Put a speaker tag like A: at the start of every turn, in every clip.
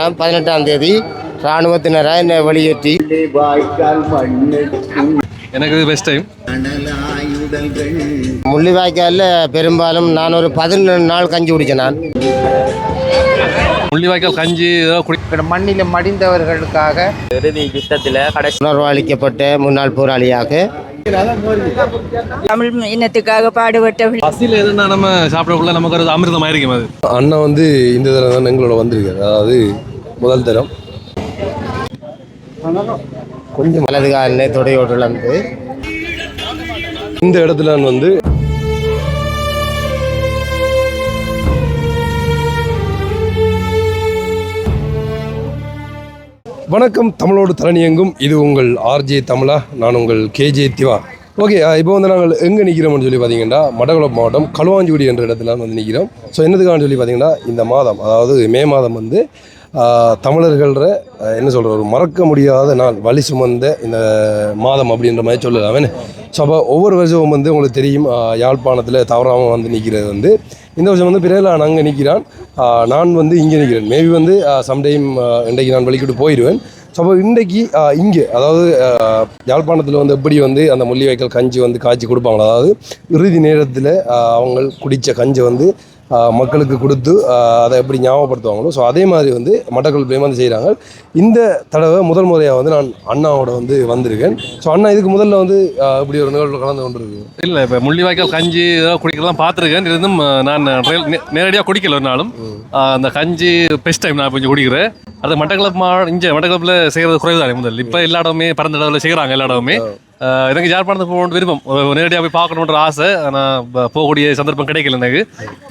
A: 18ஆம் தேதி இராணுவத்தினரை என்னை வெளியேற்றி
B: எனக்கு இது பெஸ்ட் டைம்.
A: முள்ளிவாய்க்காலில் பெரும்பாலும் நான் ஒரு 11 நாள் கஞ்சி குடித்தேன். நான்
B: முள்ளிவாய்க்கால் கஞ்சி
A: மண்ணில் மடிந்தவர்களுக்காக
C: இறுதி யுத்தத்தில்
A: உணர்வளிக்கப்பட்ட முன்னாள் போராளியாக
D: தமிழ் இனத்துக்காக பாடுபட்ட
B: பசியில் எதுனா நம்ம சாப்பிடக்குள்ள நமக்கு ஒரு அமிர்தம் ஆயிருக்கும். அது
E: அண்ணா வந்து இந்த தடவை தான் எங்களோட வந்திருக்காரு. அதாவது முதல் தரம்
A: கொஞ்சம் வலது காலில் தொடையோடு
E: இந்த இடத்துல நான் வந்து வணக்கம் தமிழோடு தரணியங்கும். இது உங்கள் ஆர்ஜே தமிழா, நான் உங்கள் கேஜே திவா. ஓகே, இப்போ வந்து நாங்கள் எங்கே நிற்கிறோம்னு சொல்லி பார்த்தீங்கன்னா மட்டக்களப்பு மாவட்டம் களுவாஞ்சிக்குடி என்ற இடத்துல வந்து நிற்கிறோம். ஸோ என்னதுக்கான்னு சொல்லி பார்த்தீங்கன்னா இந்த மாதம், அதாவது மே மாதம் வந்து தமிழர்கள என்ன சொல்கிற ஒரு மறக்க முடியாத நாள், வழி சுமந்த இந்த மாதம் அப்படின்ற மாதிரி சொல்லலாம். ஸோ அப்போ ஒவ்வொரு வருஷமும் வந்து உங்களுக்கு தெரியும், யாழ்ப்பாணத்தில் தவறாமல் வந்து நிற்கிறது வந்து இந்த வருஷம் வந்து பிறகு நான் அங்கே நிற்கிறான், நான் வந்து இங்கே நிற்கிறேன். மேபி வந்து சம்டைம் இன்றைக்கு நான் வெளிக்கிட்டு போயிடுவேன். ஸோ அப்போ இன்றைக்கி இங்கே, அதாவது யாழ்ப்பாணத்தில் வந்து எப்படி வந்து அந்த முள்ளிவாய்க்கால் கஞ்சி வந்து காய்ச்சி கொடுப்பாங்களா, அதாவது இறுதி நேரத்தில் அவங்க குடித்த கஞ்சி வந்து மக்களுக்கு கொடுத்து அதை எப்படி ஞாபகப்படுத்துவாங்களோ, ஸோ அதே மாதிரி வந்து மட்டக்களப்பிலையும் வந்து செய்கிறாங்க. இந்த தடவை முதல் முறையாக வந்து நான் அண்ணாவோட வந்து வந்திருக்கேன். ஸோ அண்ணா இதுக்கு முதல்ல வந்து இப்படி ஒரு நிகழ்வு கலந்து கொண்டிருக்கு.
B: இல்லை, இப்போ முள்ளிவாய்க்கால் கஞ்சி ஏதாவது குடிக்கலாம் பார்த்துருக்கேன். இருந்தும் நான் நேரடியாக குடிக்கல ஒரு நாளும். அந்த கஞ்சி பெஸ்ட் டைம் நான் கொஞ்சம் குடிக்கிறேன். அது மட்டக்களப்பு இங்கே மட்டக்களப்பில் செய்கிறது குறைவு தானே முதல். இப்போ எல்லா இடமே பறந்த இடத்துல செய்கிறாங்க. எல்லா இடமே எனக்கு யாழ்ப்பாணத்துக்கு போகணும் விருப்பம், நேரடியாக போய் பார்க்கணுன்ற ஆசை. ஆனால் போகக்கூடிய சந்தர்ப்பம் கிடைக்கல எனக்கு.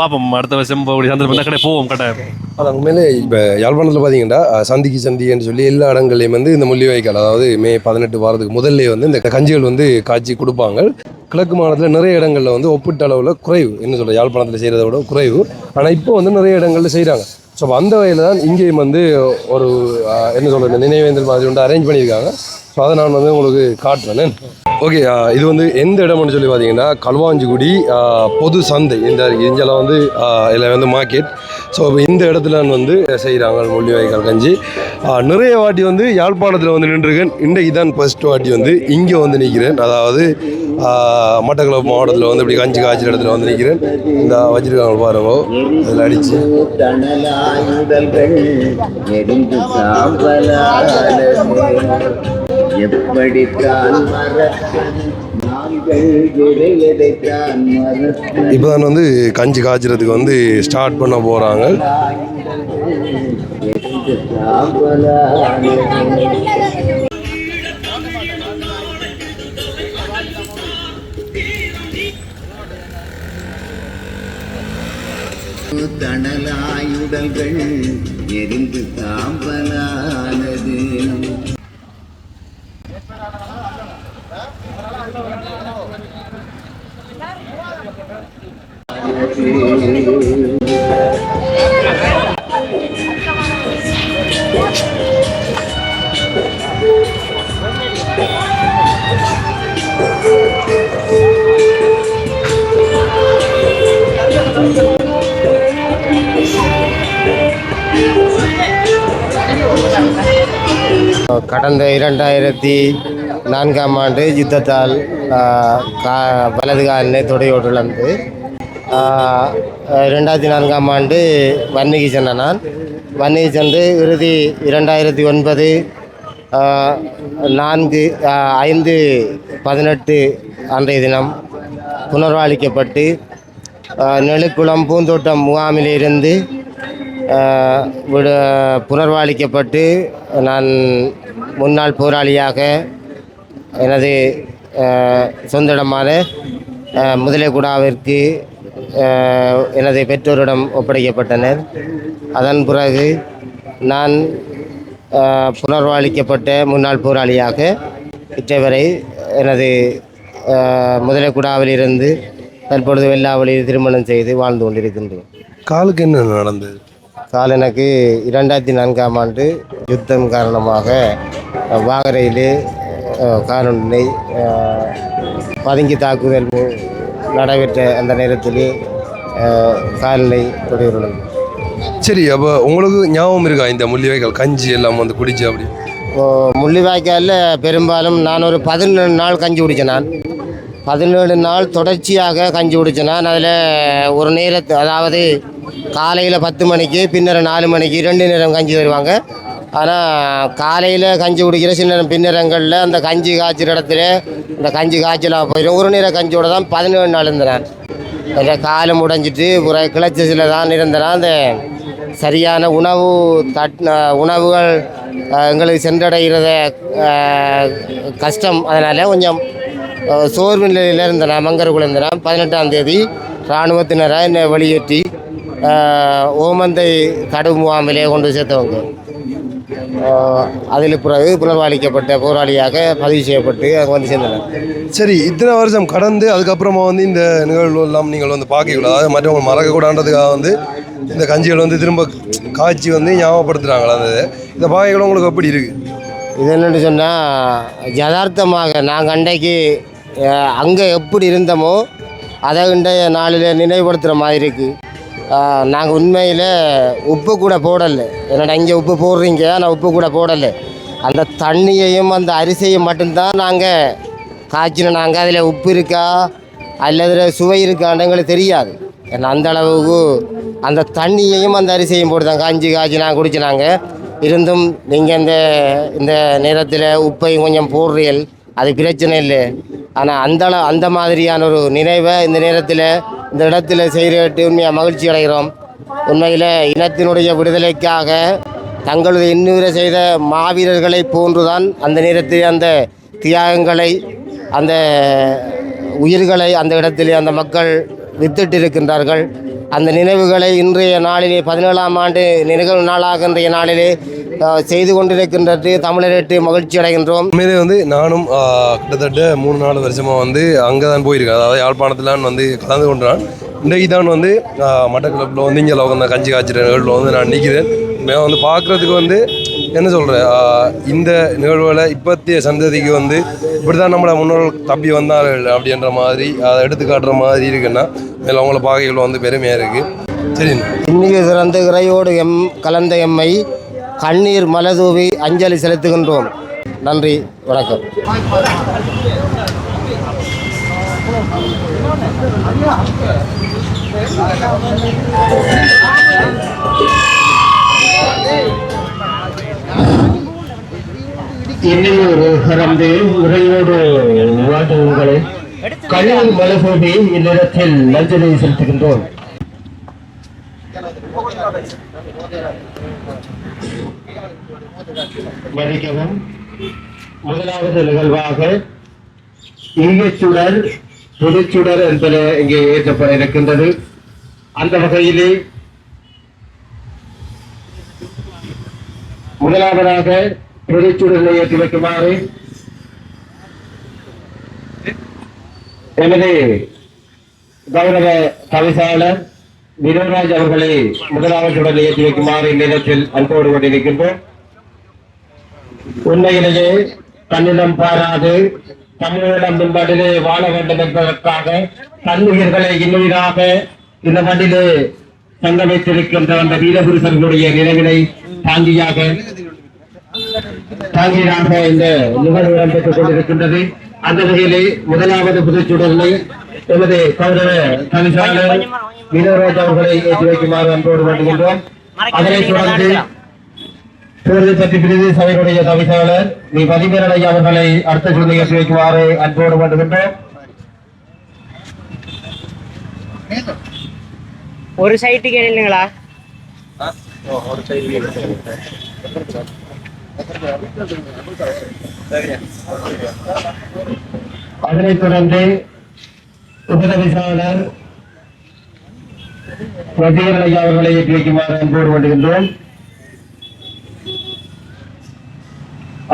B: பார்ப்போம், அடுத்த வருஷம் போகக்கூடிய சந்தர்ப்பம் தான் போவோம் கட்டாயம்.
E: அது உண்மையிலே இப்போ யாழ்ப்பாணத்தில் பார்த்தீங்கன்னா சந்திக்கு சந்தின்னு சொல்லி எல்லா இடங்கள்லையும் வந்து இந்த முள்ளிவாய்க்கால், அதாவது மே 18 வாரத்துக்கு முதல்லே வந்து இந்த கஞ்சிகள் வந்து காய்ச்சி கொடுப்பாங்க. கிழக்கு மாநிலத்தில் நிறைய இடங்களில் வந்து ஒப்பிட்ட அளவில் குறைவு, என்ன சொல்கிற யாழ்ப்பாணத்தில் செய்கிறத விட குறைவு. ஆனால் இப்போ வந்து நிறைய இடங்களில் செய்கிறாங்க. ஸோ அந்த வகையில் தான் இங்கேயும் வந்து ஒரு என்ன சொல்கிறது நினைவேந்தல் மாதிரி ஒன்று அரேஞ்ச் பண்ணியிருக்காங்க. ஸோ அதை நான் வந்து உங்களுக்கு காட்டுறேன். ஓகே, இது வந்து எந்த இடம்னு சொல்லி பார்த்தீங்கன்னா களுவாஞ்சிக்குடி பொது சந்தை. இந்த இங்கெல்லாம் வந்து எல்லாம் வந்து மார்க்கெட். ஸோ இந்த இடத்துல வந்து செய்கிறாங்க முள்ளிவாய்க்கால் கஞ்சி. நிறைய வாட்டி வந்து யாழ்ப்பாணத்தில் வந்து நின்றுருக்கேன். இன்றைக்கு தான் ஃபர்ஸ்ட் வாட்டி வந்து இங்கே வந்து நிற்கிறேன். அதாவது மட்டக்களப்பு மாவட்டத்தில் வந்து இப்படி கஞ்சி காய்ச்சல் இடத்துல வந்து நிற்கிறேன். இந்த வச்சிருக்காங்க பாருங்க, அதில் அடிச்சு இப்போதான் வந்து கஞ்சி காய்ச்சறதுக்கு வந்து ஸ்டார்ட் பண்ண போகிறாங்க.
F: தணலாயுடல்கள் எரிந்து சாம்பலானது.
A: கடந்த 2004ஆம் ஆண்டு யுத்தத்தால் வலது காலில் தொடையோடு இழந்து 2004ஆம் ஆண்டு வன்னிக்கு சென்ற நான். வன்னிக்கு சென்று இறுதி 2009 5/18 அன்றைய தினம் புனர்வாளிக்கப்பட்டு நெழுக்குளம் பூந்தோட்டம் முகாமிலிருந்து புனர்வாளிக்கப்பட்டு நான் முன்னாள் போராளியாக எனது சொந்த இடமான முதலைக்குடாவிற்கு எனது பெற்றோரிடம் ஒப்படைக்கப்பட்டனர். அதன் பிறகு நான் புனர்வாளிக்கப்பட்ட முன்னாள் போராளியாக இற்றைவரை எனது முதலைக்குடாவிலிருந்து தற்பொழுது வெள்ளாவளியில் திருமணம் செய்து வாழ்ந்து கொண்டிருக்கின்றேன்.
E: காலுக்கு என்ன நடந்தது?
A: கால் எனக்கு 2004ஆம் ஆண்டு யுத்தம் காரணமாக வாகரையிலே காரொன்றை பதுங்கி தாக்குதல் நடைபெற்ற அந்த நேரத்திலே கால்நிலை தொடையுடன்
E: சரி, அப்போ உங்களுக்கு ஞாபகம் இருக்கா இந்த முள்ளிவாய்க்கால் கஞ்சி எல்லாம் வந்து குடிச்சு அப்படி?
A: முள்ளிவாய்க்காலில் பெரும்பாலும் நான் ஒரு 17 நாள் கஞ்சி குடித்தேன். நான் 17 நாள் தொடர்ச்சியாக கஞ்சி குடித்தேன். நான் அதில் ஒரு நேரத்து, அதாவது காலையில் 10 மணிக்கு, பின்னர் 4 மணிக்கு 2 நேரம் கஞ்சி தருவாங்க. ஆனால் காலையில் கஞ்சி குடிக்கிற சின்ன பின்னரங்களில் அந்த கஞ்சி காய்ச்சிற இடத்துல இந்த கஞ்சி காய்ச்சலாக போயிடும். ஒரு நேரம் கஞ்சியோட தான் 17 நாள் இருந்தேன். என் காலம் உடைஞ்சிட்டு ஒரு கிளச்சஸில் தான் இருந்தேன். அந்த சரியான உணவுகள் எங்களுக்கு சென்றடைகிறத கஷ்டம். அதனால் கொஞ்சம் சோர்வு நிலையில் இருந்தேன். மங்கருக்குள்ள இருந்தேன். 18ஆம் தேதி இராணுவத்தினரை என்னை வெளியேற்றி ஓமந்தை தடுப்பு முகாமிலே கொண்டு சேர்த்தவங்க. அதில் பிறகு புனர்வாளிக்கப்பட்ட போராளியாக பதிவு செய்யப்பட்டு அங்கே வந்து சேர்ந்தனர்.
E: சரி, இத்தனை வருஷம் கடந்து அதுக்கப்புறமா வந்து இந்த நிகழ்வு எல்லாம் நீங்கள் வந்து பார்க்கக்கூடாது, அதாவது மற்றவங்க மறக்கக்கூடாதுன்றதுக்காக வந்து இந்த கஞ்சிகள் வந்து திரும்ப காய்ச்சி வந்து ஞாபகப்படுத்துகிறாங்களா? அந்த இந்த பார்க்கக்கூட உங்களுக்கு எப்படி இருக்குது?
A: இது என்னென்னு சொன்னால், யதார்த்தமாக நாங்கள் அன்றைக்கு அங்கே எப்படி இருந்தோமோ அதை இன்றைய நாளில் நினைவுபடுத்துகிற மாதிரி இருக்குது. நாங்கள் உண்மையில் உப்பு கூட போடலை. என்னடா இங்கே உப்பு போடுறீங்க, ஆனால் உப்பு கூட போடலை. அந்த தண்ணியையும் அந்த அரிசியையும் மட்டும்தான் நாங்கள் காய்ச்சினோம். நாங்கள் அதில் உப்பு இருக்கா அல்லது சுவை இருக்கான்னு எங்களுக்கு தெரியாது. ஏன்னா அந்த அளவுக்கு அந்த தண்ணியையும் அந்த அரிசியையும் போட்டு தான் காய்ச்சி நாங்கள் குடிச்சினாங்க. இருந்தும் நீங்கள் இந்த நேரத்தில் உப்பையும் கொஞ்சம் போடுறீர்கள், அது பிரச்சனை இல்லை. ஆனால் அந்த மாதிரியான ஒரு நினைவை இந்த நேரத்தில் இந்த இடத்துல செய்கிறட்டு உண்மையாக மகிழ்ச்சி அடைகிறோம். உண்மையில் இனத்தினுடைய விடுதலைக்காக தங்களது இன்னுயிரை செய்த மாவீரர்களை போன்றுதான் அந்த நேரத்தில் அந்த தியாகங்களை, அந்த உயிர்களை அந்த இடத்திலே அந்த மக்கள் வித்திட்டு இருக்கின்றார்கள். அந்த நினைவுகளை இன்றைய நாளிலே 17ஆம் ஆண்டு நிகழ்வு நாளாக இன்றைய நாளிலே செய்து கொண்டிருக்கின்றது தமிழரேட்டு மகிழ்ச்சி அடைகின்றோம்.
E: உண்மையிலே வந்து நானும் கிட்டத்தட்ட 3-4 வருஷமாக வந்து அங்கே தான் போயிருக்கேன். அதாவது யாழ்ப்பாணத்தில் வந்து கலந்து கொண்டான். இன்றைக்கு தான் வந்து மட்டக்களப்பில் வந்து இங்கே உட்காந்து கஞ்சி காய்ச்சிற நிகழ்வில் வந்து நான் நிற்கிறேன். வந்து பார்க்குறதுக்கு வந்து என்ன சொல்கிறேன், இந்த நிகழ்வுகளை இப்போத்திய சந்ததிக்கு வந்து இப்படி தான் நம்மளை முன்னோர்கள் தப்பி வந்தார்கள் அப்படின்ற மாதிரி அதை எடுத்துக்காட்டுற மாதிரி இருக்குன்னா மேலே அவங்கள பார்க்கைகள் வந்து பெருமையாக இருக்குது. சரி,
A: இன்னைக்கு சிறந்த இறையோடு கலந்த எம்மை கண்ணீர் மலதூவி அஞ்சலி செலுத்துகின்றோம். நன்றி, வணக்கம்.
C: இன்னொரு கலந்து உரையோடு வாழ்ந்தவர்களை கண்ணீர் மலசோடி இந்நேரத்தில் அஞ்சலி செலுத்துகின்றோம். மதிக்கவும். முதலாவது நிகழ்வாக ஈகச்சுடர் புதுச்சுடர் என்பது இங்கே ஏற்றப்பட இருக்கின்றது. அந்த வகையிலே முதலாவதாக புதுச்சுடரை ஏற்றி வைக்குமாறு எமது கௌரவ தவிசாளர் வினோராஜ் அவர்களை முதலாவது உடலை ஏற்றி வைக்குமாறு இந்நேரத்தில் அன்போடு கொண்டிருக்கின்றோம். உண்மையிலேயே தன்னிடம் பாராது தமிழரிடம் பின்பாட்டிலே வாழ வேண்டும் என்பதற்காக தன்னுயிர்களை இன்னுயிராக இந்த மண்ணிலே தங்க வைத்திருக்கின்ற அந்த வீரபுருஷர்களுடைய நினைவினை தாங்கியாக இந்த நிகழ்வு இடம்பெற்றுக் கொண்டிருக்கின்றது. அந்த வகையிலே முதலாவது புதுச்சுடலை எமது கௌரவ தவிசாளர் வினோராஜ் அவர்களை ஏற்றி வைக்குமாறு அன்போடு வேண்டுகின்றோம். அதனைத் தொடர்ந்து தேர்தல் பற்றி பிரிவு சபையுடைய தவிசாளர் பதிமேரலை அவர்களை அடுத்த சொல்லை ஏற்றி வைக்குமாறு அன்போடு வேண்டுகின்றோம்.
D: ஒரு சைட்டுக்கு இல்லைங்களா?
C: அதனைத் தொடர்ந்து உபதவிசாளர் பதிமேரலை அவர்களை ஏற்றி வைக்குமாறு அன்போடு வேண்டுகின்றோம்.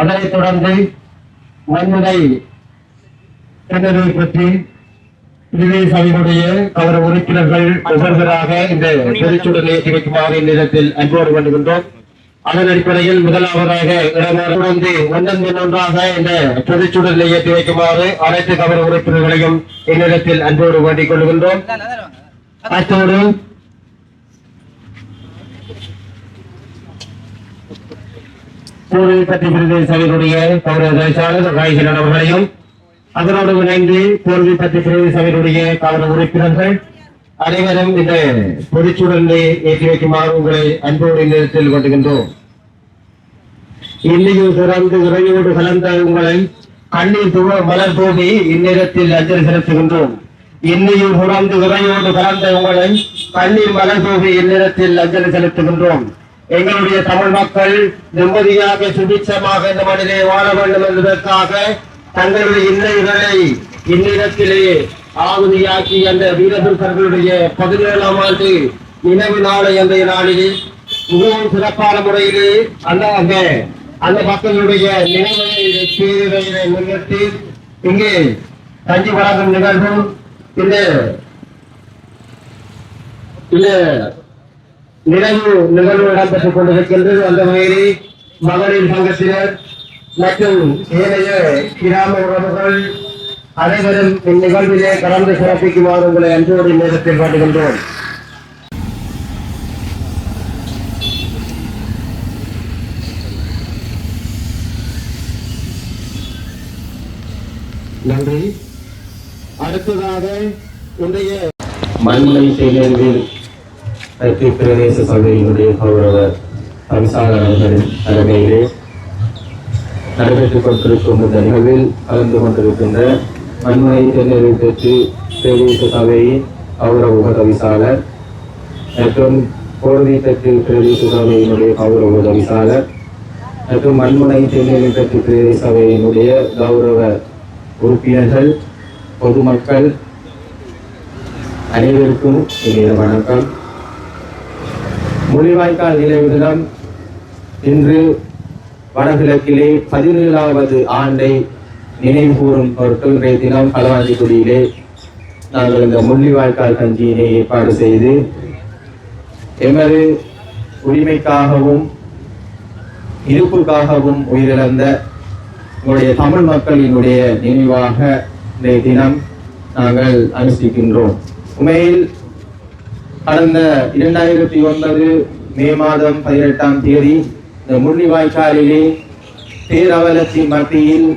C: அதனைத் தொடர்ந்து மண்முனை திணறலை பற்றி பிரிவு சபையுடைய கௌரவ உறுப்பினர்கள் ஒவ்வொருவராக இந்த பொதுச்சுடலை ஏற்றி வைக்குமாறு இந்நேரத்தில் அன்போடு வேண்டுகின்றோம். அதன் அடிப்படையில் முதலாவதாக இடமாறு ஒன்றொன்றாக இந்த பொதுச்சுடலை ஏற்றி வைக்குமாறு அனைத்து கௌரவ உறுப்பினர்களையும் இந்நேரத்தில் அன்போடு வேண்டிக் கொள்கின்றோம். அத்தோடு பூர்வீக பற்றி பிரதேச சபையினுடைய கௌரவ தவிசாளர் ராய்கிரன் அவர்களையும் அதனோடு இணைந்து பூர்வீக பற்றி பிரதேச சபையினுடைய கௌரவ உறுப்பினர்கள் அனைவரும் இந்த பொதுச்சூழலை ஏற்றி வைக்குமாறு உங்களை அன்போடு நேரத்தில் கொண்டுகின்றோம். இன்னையும் சிறந்து உரையோடு கலந்த உங்களை கண்ணீர் மலர் தூவி இந்நேரத்தில் அஞ்சலி செலுத்துகின்றோம். இன்னையும் சுரந்து உரையோடு கலந்த உங்களை கண்ணீர் மலர் தூவி இந்நேரத்தில் அஞ்சலி செலுத்துகின்றோம். எங்களுடைய தமிழ் மக்கள் நிம்மதியாக சுபிட்சமாக இந்த மண்ணிலே வாழ வேண்டும் என்பதற்காக தங்களுடைய இன்னைகளை இந்நிலத்திலே ஆகுதியாக்கி அந்த வீரபுருஷர்களுடைய 17ஆம் ஆண்டு நினைவு நாளை அந்த நாளிலே மிகவும் சிறப்பான முறையிலே அந்த மக்களுடைய நினைவை முன்னிட்டு இங்கே கஞ்சி வழங்கும் நிகழ்வும் இந்த நினைவு நிகழ்வு இடம்பெற்றுக் கொண்டிருக்கின்றது. அந்த வகையிலே மகளிர் சங்கத்தினர் மற்றும் ஏனைய கிராம உறவுகள் அனைவரும் இந்நிகழ்விலே கலந்து சிறப்பிக்குமாறு உங்களை அன்போடு நேரத்தில் காட்டுகின்றோம். நன்றி. அடுத்ததாக இன்றைய மண்முனை தேர்வில் பிரதேச சபையினுடைய கௌரவ தவிசாளர் அவர்களின் தலைமையிலே நடைபெற்றுக் கொண்டிருக்கும் இந்த நிகழ்வில் கலந்து கொண்டிருக்கின்ற மண்முனை தேர்தலில் பெற்று பிரதேச சபையின் கௌரவ உபதவிசாளர் மற்றும் கோர்வி பெற்று பிரதேச சபையினுடைய கௌரவ உதவிசாளர் மற்றும் மண்முனை தேர்தலில் பெற்று பிரதேச சபையினுடைய கௌரவ உறுப்பினர்கள், பொதுமக்கள் அனைவருக்கும் இனிய வணக்கம். முள்ளிவாய்க்கால் நினைவு தினம் இன்று வடகிழக்கிலே 17வது ஆண்டை நினைவு கூறும் பொருட்டு இன்றைய தினம் களவாஞ்சிக்குடியிலே நாங்கள் இந்த முள்ளிவாய்க்கால் கஞ்சியினை ஏற்பாடு செய்து எமது உரிமைக்காகவும் இருப்புக்காகவும் உயிரிழந்த உங்களுடைய தமிழ் மக்களினுடைய நினைவாக இன்றைய தினம் நாங்கள் அனுஷ்டிக்கின்றோம். உண்மையில் கடந்த 2009 மே மாதம் 18ஆம் தேதி இந்த முள்ளிவாய்க்காலிலே பேரவலத்தின் மத்தியில்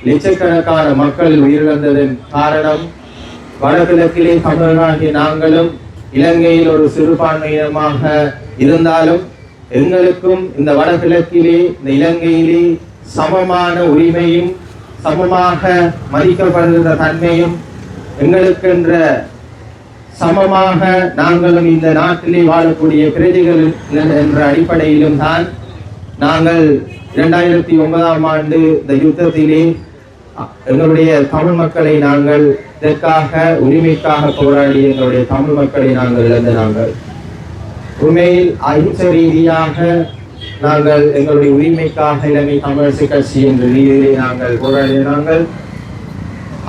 C: லட்சக்கணக்கான மக்கள் உயிரிழந்ததன் காரணம் வடகிழக்கிலே தமிழராகிய நாங்களும் இலங்கையில் ஒரு சிறுபான்மையினமாக இருந்தாலும் எங்களுக்கும் இந்த வடகிழக்கிலே இந்த இலங்கையிலே சமமான உரிமையும் சமமாக மதிக்கப்படுகின்ற தன்மையும் எங்களுக்கென்ற சமமாக நாங்களும் இந்த நாட்டிலே வாழக்கூடிய பிரஜைகள் என்ற அடிப்படையிலும் தான் நாங்கள் 2009ஆம் ஆண்டு இந்த யுத்தத்திலே எங்களுடைய தமிழ் மக்களை நாங்கள் இதற்காக உரிமைக்காக போராடி எங்களுடைய தமிழ் மக்களை நாங்கள் இழந்தார்கள். உண்மையில் அகிம்சை ரீதியாக நாங்கள் எங்களுடைய உரிமைக்காக இலங்கை தமிழரசு கட்சி என்ற ரீதியிலே நாங்கள் போராடினார்கள்.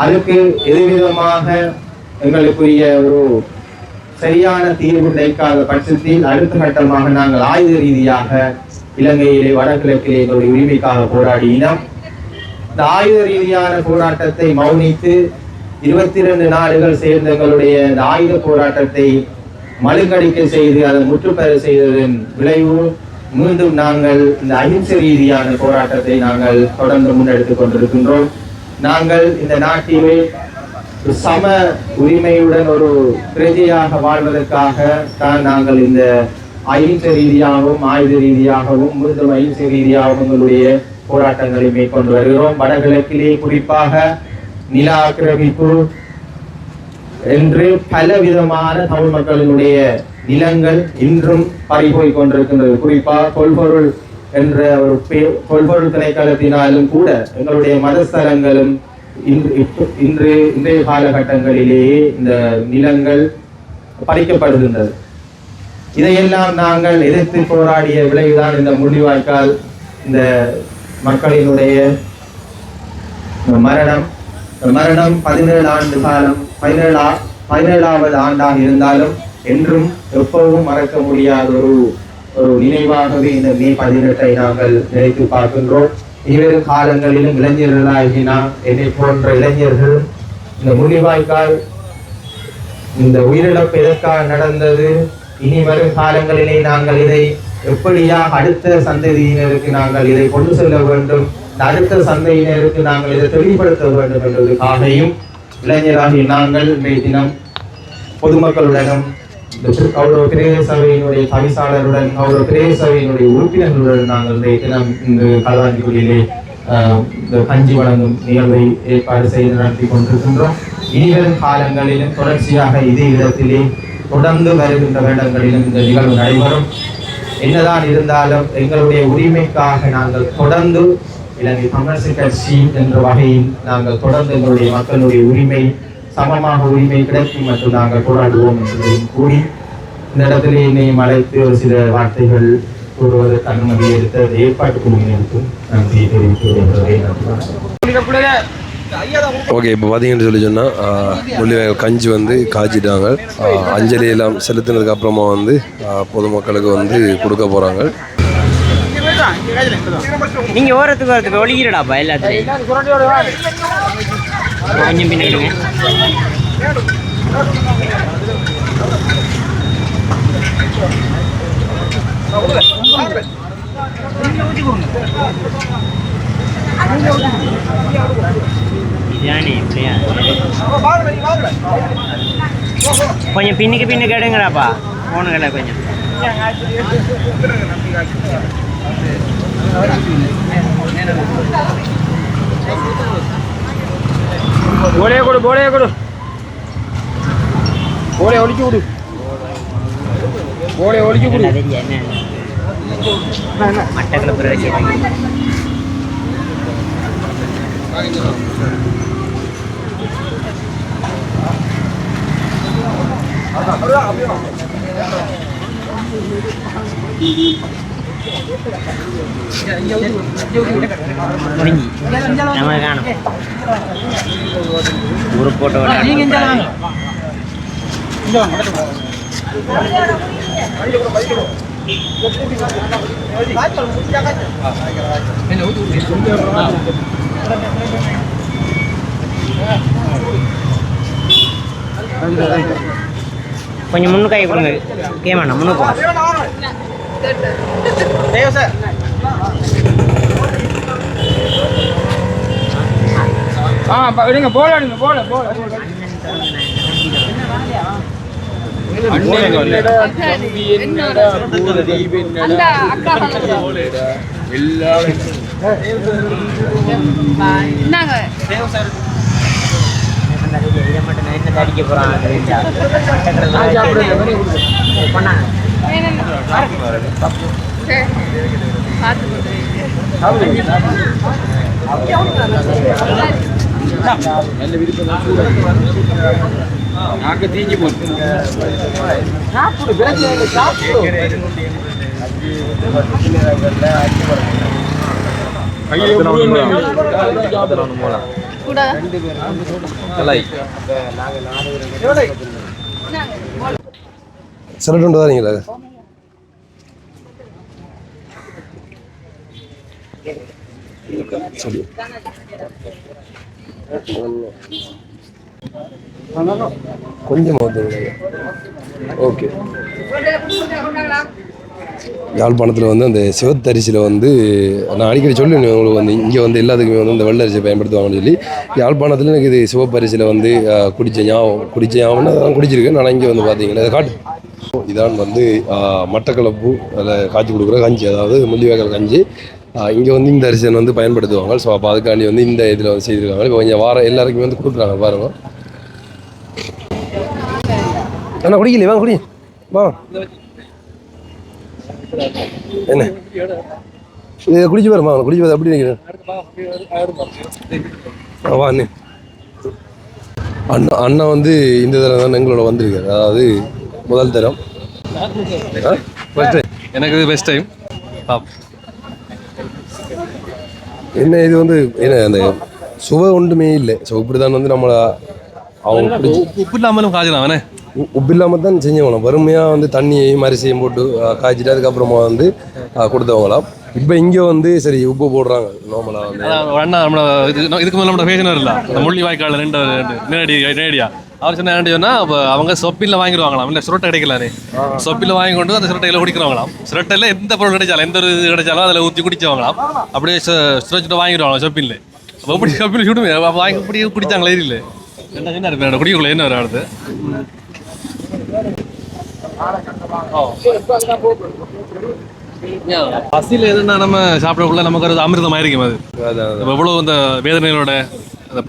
C: அதுக்கு எதுவிதமாக எங்களுக்குரிய ஒரு சரியான தீர்வு கிடைக்காத பட்சத்தில் அடுத்த கட்டமாக நாங்கள் ஆயுத ரீதியாக இலங்கையிலே வடகிழக்கிலே எங்களுடைய உரிமைக்காக போராடினோம். இந்த ஆயுத ரீதியான போராட்டத்தை மௌனித்து 22 நாடுகள் சேர்ந்த எங்களுடைய இந்த ஆயுத போராட்டத்தை மழுங்கடிக்க செய்து அதை முற்றுப்பெற செய்ததன் விளைவு மீண்டும் நாங்கள் இந்த அகிம்சை ரீதியான போராட்டத்தை நாங்கள் தொடர்ந்து முன்னெடுத்துக் கொண்டிருக்கின்றோம். நாங்கள் இந்த நாட்டிலே சம உரிமையுடன் ஒரு பிரஜையாக வாழ்வதற்காக தான் நாங்கள் இந்த அகிம்சை ரீதியாகவும் ஆயுத ரீதியாகவும் மீண்டும் அகிம்சை ரீதியாகவும் எங்களுடைய போராட்டங்களை மேற்கொண்டு வருகிறோம். வடகிழக்கிலே குறிப்பாக நில ஆக்கிரமிப்பு என்று பல விதமான தமிழ் மக்களினுடைய நிலங்கள் இன்றும் பறிபோய் கொண்டிருக்கின்றது. குறிப்பாக கொள்பொருள் என்ற ஒரு கொள்பொருள் திணைக்களத்தினாலும் கூட எங்களுடைய மதஸ்தலங்களும் இன்றைய காலகட்டங்களிலேயே இந்த நிலங்கள் பறிக்கப்படுகின்றது. இதையெல்லாம் நாங்கள் எதிர்த்து போராடிய விளைவுதான் இந்த முள்ளிவாய்க்கால் இந்த மக்களினுடைய மரணம் 17 ஆண்டு காலம் 17வது ஆண்டாக இருந்தாலும் என்றும் எப்பவும் மறக்க முடியாத ஒரு நினைவாகவே இந்த மே 18ஐ நாங்கள் நினைத்து பார்க்கின்றோம். இவ்வேறு காலங்களிலும் இளைஞர்களாகினா என்னை போன்ற இளைஞர்கள் இந்த முள்ளிவாய்க்கால் இந்த உயிரிழப்பு எதற்காக நடந்தது, இனி வரும் காலங்களிலே நாங்கள் இதை எப்படியாக அடுத்த சந்ததியினருக்கு நாங்கள் இதை கொண்டு செல்ல வேண்டும், அடுத்த சந்தையினருக்கு நாங்கள் இதை தெளிவுபடுத்த வேண்டும் என்பதற்காகவும் இளைஞராகி நாங்கள் இன்றைய தினம் பொதுமக்களுடனும் கௌரவ பிரதேச சபையினுடைய தவிசாளருடன் கௌரவ பிரதேச சபையினுடைய உறுப்பினர்களுடன் நாங்கள் இன்றைய தினம் இந்த களவாஞ்சிக்குடியிலே இந்த கஞ்சி வழங்கும் நிகழ்வை ஏற்பாடு செய்து நடத்தி கொண்டிருக்கின்றோம். இனிவரும் காலங்களிலும் தொடர்ச்சியாக இதே இடத்திலே தொடர்ந்து வருகின்ற வேடங்களிலும் இந்த நிகழ்வு நடைபெறும். என்னதான் இருந்தாலும் எங்களுடைய உரிமைக்காக நாங்கள் தொடர்ந்து இலங்கை தமிழரசு கட்சி என்ற வகையில் நாங்கள் தொடர்ந்து எங்களுடைய மக்களுடைய உரிமை சமமாக உரிமை கிடைக்கும் மற்றும் நாங்கள் போராடுவோம் என்பதையும் கூறி இந்த இடத்திலே என்னையும் அழைத்து ஒரு சில வார்த்தைகள் கூறுவதற்கு அனுமதி எடுத்த ஏற்பாட்டு குழுவினருக்கு நன்றியை தெரிவித்து
E: ஓகே, இப்போ பார்த்தீங்கன்னு சொல்லி சொன்னால் முள்ளிவாய்க்கால் கஞ்சி வந்து காய்ச்சிட்டாங்க. அஞ்சலி எல்லாம் செலுத்தினதுக்கு அப்புறமா வந்து பொதுமக்களுக்கு வந்து கொடுக்க போகிறாங்க.
D: நீங்க ஓரத்துக்கு ஒழிக்கிறடாப்பா எல்லாத்தையும் கொஞ்சம் பின்னாடி கொஞ்சம் பின்னுக்கு எடுங்கடாப்பா போனுங்களா கொஞ்சம் போலே கொடு போலே ஒழிச்சு விடு மட்டக்களப்பு முடிஞ்சு நம்ம காணும் ஒரு போட்டோ கொஞ்சம் முன்னு கை கொடுங்க கேமண்ணா முன்னு போ எடுங்க போடுங்க போல அடிக்க போறான் நாக்கு தீஞ்சு போச்சு
E: சிலட்டு தானீங்களா சரி கொஞ்சம் ஓகே. யாழ்ப்பாணத்தில் வந்து அந்த சிவத்தரிசியில் வந்து நான் அடிக்கடி சொல்லுவேன் உங்களுக்கு வந்து இங்கே வந்து எல்லாத்துக்குமே வந்து இந்த வெள்ளரிசியை பயன்படுத்துவாங்கன்னு சொல்லி. யாழ்ப்பாணத்தில் எனக்கு இது சிவப்பரிசியில் வந்து குடித்த ஞாபகம்னா அதெல்லாம் குடிச்சிருக்கேன். நான் இங்கே வந்து பார்த்தீங்கன்னா இதை காட்டு இதான் வந்து மட்டக்களப்பு அதில் காய்ச்சி கொடுக்குற கஞ்சி, அதாவது முள்ளிவாய்க்கால் கஞ்சி. இங்கே வந்து இந்த அரிசியை வந்து பயன்படுத்துவாங்க. ஸோ அப்போ அதுக்காண்டி வந்து இந்த இதில் வந்து செய்திருக்காங்க. இப்போ கொஞ்சம் வாரம் எல்லாருக்குமே வந்து கொடுக்குறாங்க பாருங்க. அண்ணா குடிக்கலையே, வாங்க குடி வா. என்ன இதை குடிச்சு பாருமா, குடிச்சு பாரு அப்படி நினைக்கிறேன். வா அண்ணே. அண்ணா வந்து இந்த தரம் தான் எங்களோட வந்திருக்காரு, அதாவது முதல் தரம்.
B: எனக்கு இது பெஸ்ட் டைம்.
E: என்ன இது வந்து என்ன அந்த சுவை ஒன்றுமே இல்லை. ஸோ இப்படி தான் வந்து நம்மளை அவங்க
B: உப்பு இல்லாமலும் காய்ச்சலாம் அவனே,
E: உப்பு இல்லாமல் தான் செஞ்சவங்களாம். வறுமையாக வந்து தண்ணியையும் அரிசியும் போட்டு காய்ச்சிட்டு அதுக்கப்புறமா வந்து கொடுத்தவங்களாம். இப்போ இங்கே வந்து சரி உப்பு போடுறாங்க நார்மலாக வந்து.
B: அண்ணா நம்மளோட இதுக்கு மேலே நம்மளோட பேசினார் இல்லை, அந்த முள்ளிவாய்க்கால் நேரடியா அவர் சொன்ன என்ன சொன்னா அவங்க சொப்பில் வாங்கிடுவாங்களாம், இல்லை சுரட்டை கிடைக்கலானே, சொப்பில் வாங்கி கொண்டு அந்த சுரட்டையில் குடிக்கிறவங்களாம். சுரட்டையில் எந்த பொருள் கிடைச்சாலும் எந்த ஒரு இது கிடைச்சாலும் அதில் ஊற்றி குடிச்சவங்களாம். அப்படியே சுரச்சுட்டு வாங்கிடுவாங்களாம் சொப்பில். எப்படி சொப்பில் சுடுமே வாங்கி குடிச்சாங்களே இல்லை என்ன சொன்னார் குடிக்கக்குள்ள என்ன ஒரு ஆடுது. பசியில் எதுனா நம்ம சாப்பிடக்குள்ள நமக்கு ஒரு அமிர்தம் ஆயிருக்கும். அது எவ்வளோ இந்த வேதனைகளோட அந்த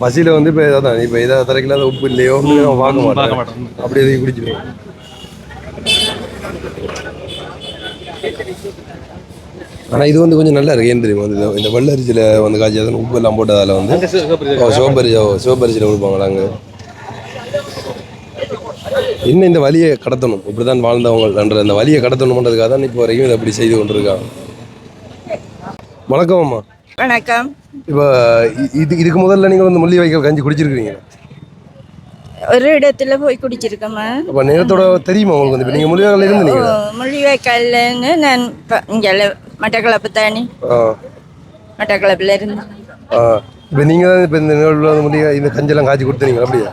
E: பசியில் வந்து இப்போ அதான் இப்போ இதை தரைக்கல அந்த உப்பு இல்லையோ பார்க்க மாட்டோம், அப்படி எதையும் குடிச்சிடுவோம். ஆனால் இது வந்து கொஞ்சம் நல்லா இருக்கு. ஏன் தெரியுமா, வந்து இந்த வெள்ளரிச்சியில் வந்து காய்ச்சி அதை உப்பு எல்லாம் போட்டதால் வந்து சிவப்பரிசியில் கொடுப்பாங்களா அங்கே. இன்னும் இந்த வலியை கடத்தணும், இப்படி தான் வாழ்ந்தவங்கன்ற அந்த வலியை கடத்தணுன்றதுக்காக தான் இப்போ வரைக்கும் இதை அப்படி செய்து கொண்டிருக்காங்க. வணக்கம் அம்மா.
G: வணக்கம்.
E: இப்போ இதுக்கு முதல்ல நீங்கள் வந்து முள்ளிவாய்க்கால் கஞ்சி குடிச்சிருக்கீங்க?
G: ஒரு இடத்துல போய் குடிச்சிருக்கேம்மா.
E: அப்போ நேரத்தோட தெரியுமா உங்களுக்கு? வந்து இப்போ நீங்கள் முள்ளிவாய்க்கால் இருந்தீங்க?
G: முள்ளிவாய்க்கால்னு நான் இங்கே மட்டக்களப்பு தானே, மட்டக்களப்பில் இருந்தேன்.
E: இப்போ நீங்கள் தான் இப்போ இந்த நிகழ்வில் இந்த கஞ்செல்லாம் காய்ச்சி கொடுத்தீங்க அப்படியா?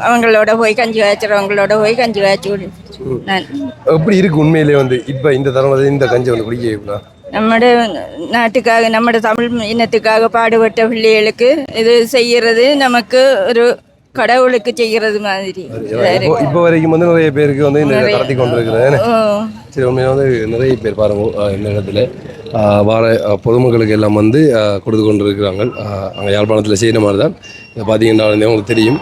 G: அவங்களோட போய் கஞ்சி காய்ச்சறவங்களோட போய் கஞ்சி காய்ச்சி குடி. நான்
E: எப்படி இருக்கு உண்மையிலே வந்து இப்போ இந்த தருணத்தில் இந்த கஞ்சி வந்து குடிக்க
G: நம்மட நாட்டுக்காக நம்மட தமிழ் இனத்துக்காக பாடுபட்ட பிள்ளைகளுக்கு இது செய்யறது நமக்கு ஒரு கடவுளுக்கு செய்கிறது மாதிரி.
E: இப்போ வரைக்கும் வந்து நிறைய பேருக்கு வந்து இந்த கடத்தி கொண்டு இருக்கிறேன். சரி, உண்மையாக வந்து நிறைய பேர் பாருங்க இந்த இடத்துல வார பொதுமக்களுக்கு எல்லாம் வந்து கொடுத்து கொண்டு இருக்கிறாங்க. அங்கே யாழ்ப்பாணத்தில் செய்கிற மாதிரி தான் இதை பார்த்தீங்கன்னா உங்களுக்கு தெரியும்.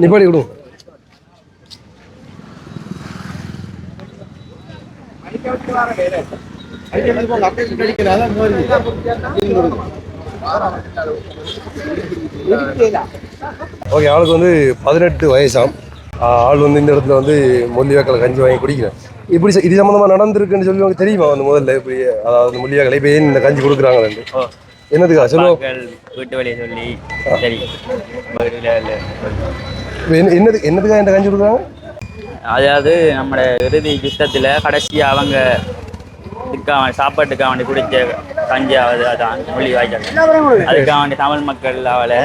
B: நிப்பாடி கொடுங்க.
E: ஓகே, ஆளுக்கு வந்து 18 வயசாம். ஆள் வந்து இந்த இடத்துல வந்து முள்ளிவாய்க்கால் கஞ்சி வாங்கி குடிக்கிறேன். இப்படி இது சம்மந்தமாக நடந்திருக்குன்னு சொல்லி உங்களுக்கு தெரியுமா? வந்து முதல்ல இப்படி அதாவது முள்ளிவாய்க்கால் இப்போ ஏன் இந்த கஞ்சி கொடுக்குறாங்களேன்னு என்னதுக்கா சொல்லுவோம்?
D: வீட்டு வழியை சொல்லி சரி
E: என்னதுக்காக இந்த கஞ்சி கொடுக்குறாங்க?
D: அதாவது நம்மளோட இறுதி யுத்தத்தில் கடைசியாக அவங்க சாப்பாட்டுக்காக வேண்டி குடித்த கஞ்சியாவது அதான் முள்ளிவாய்க்கால். அதுக்காக வேண்டி தமிழ் மக்கள் அவளை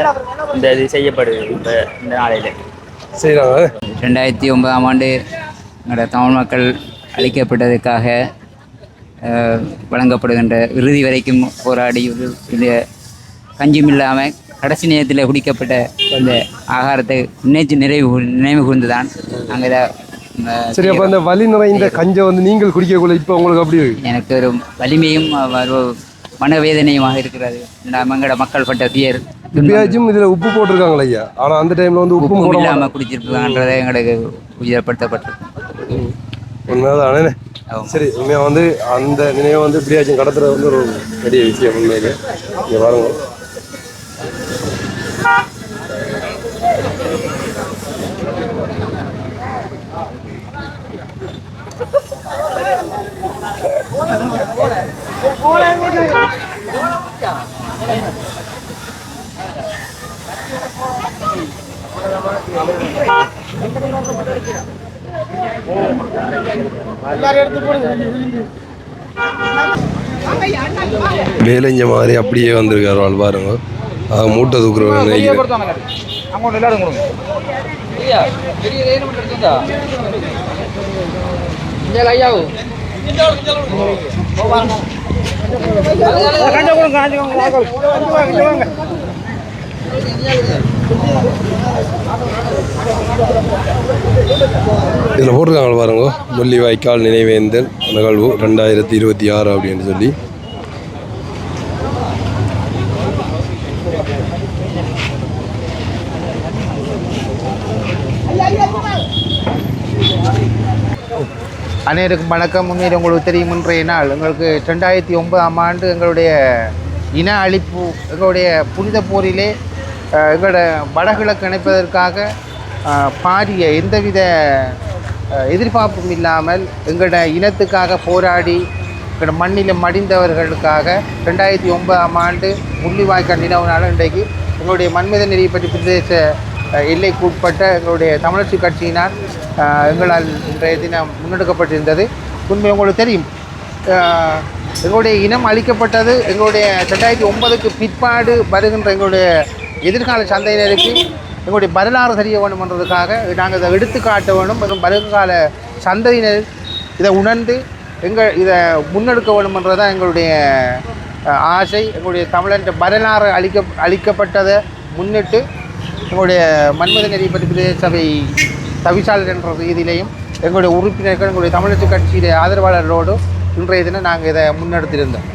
D: இந்த இது செய்யப்படுது இந்த நாளையில்
E: செய்கிறாங்க.
H: 2009ஆம் ஆண்டு எங்களோட தமிழ் மக்கள் அழிக்கப்பட்டதுக்காக வழங்கப்படுகின்ற இறுதி வரைக்கும் போராடி இந்த கஞ்சியும் இல்லாமல் கடைசி நேரத்தில் குடிக்கப்பட்ட அந்த ஆகாரத்தை நினைவு கூர்ந்துதான் நாங்கள் இதை.
E: சரி, அப்போ அந்த வலி நிறைந்த கஞ்சை வந்து நீங்கள் குடிக்கக்குள்ள இப்போ உங்களுக்கு அப்படி
H: எனக்கு ஒரு வலிமையும் மனவேதனையுமாக இருக்கிறது. எங்களோட மக்கள் பட்ட துயர்.
E: இப்பயாச்சும் இதில் உப்பு போட்டிருக்காங்களா ஐயா? ஆனால் அந்த டைமில் வந்து உப்பு
H: இல்லாமல் குடிச்சிருக்காங்கன்றதை எங்களுக்கு உயர்படுத்தப்பட்டிருக்கு.
E: உண்மையாதானே? சரி, உண்மையாக வந்து அந்த நினைவை வந்து இப்படியாச்சும் கடத்துறது வந்து ஒரு பெரிய விஷயம் உண்மையிலே. இங்கே பாருங்க, வேலைஞ்ச மாதிரி அப்படியே வந்திருக்காரு ஆள் பாருங்க. மூட்டை தூக்குறவங்க இதில் போட்டிருக்காங்க பாருங்க, முள்ளிவாய்க்கால் நினைவேந்தல் நிகழ்வு 2026 அப்படின்னு சொல்லி.
I: அனைவருக்கும் வணக்கம். உண்மையில் உங்களுக்கு தெரியும், இன்றைய நாள் எங்களுக்கு 2009ஆம் ஆண்டு எங்களுடைய இன அழிப்பு, எங்களுடைய புனித போரிலே எங்களோட வடகிழக்கு இணைப்பதற்காக பாரிய எந்தவித எதிர்பார்ப்பும் இல்லாமல் எங்களோட இனத்துக்காக போராடி எங்களோட மண்ணில் மடிந்தவர்களுக்காக 2009ஆம் ஆண்டு முள்ளிவாய்க்கால் நினைவு நாள் இன்றைக்கு எங்களுடைய மண்மித நெறிப்பட்டி பிரதேச எல்லைக்குட்பட்ட எங்களுடைய தமிழரசு கட்சியினால் எங்களால் இன்றைய தினம் முன்னெடுக்கப்பட்டிருந்தது. உண்மை உங்களுக்கு தெரியும், எங்களுடைய இனம் அழிக்கப்பட்டது எங்களுடைய 2009க்கு பிற்பாடு வருகின்ற எங்களுடைய எதிர்கால சந்தையினருக்கு எங்களுடைய வரலாறு தெரிய வேண்டும்ன்றதுக்காக நாங்கள் இதை எடுத்து காட்ட வேண்டும் மற்றும் வருங்கால சந்தையினர் இதை உணர்ந்து இதை முன்னெடுக்க வேண்டும்ன்றதான் எங்களுடைய ஆசை. எங்களுடைய தமிழன் வரலாறு அளிக்கப்பட்டதை முன்னிட்டு எங்களுடைய மன்மத நெறிப்பட்டி பிரதேச சபை தவிசாளர் என்ற ரீதியிலையும் எங்களுடைய உறுப்பினர்கள் எங்களுடைய தமிழரசு கட்சியுடைய ஆதரவாளர்களோடு இன்றைய தினம் நாங்கள் இதை முன்னெடுத்திருந்தோம்.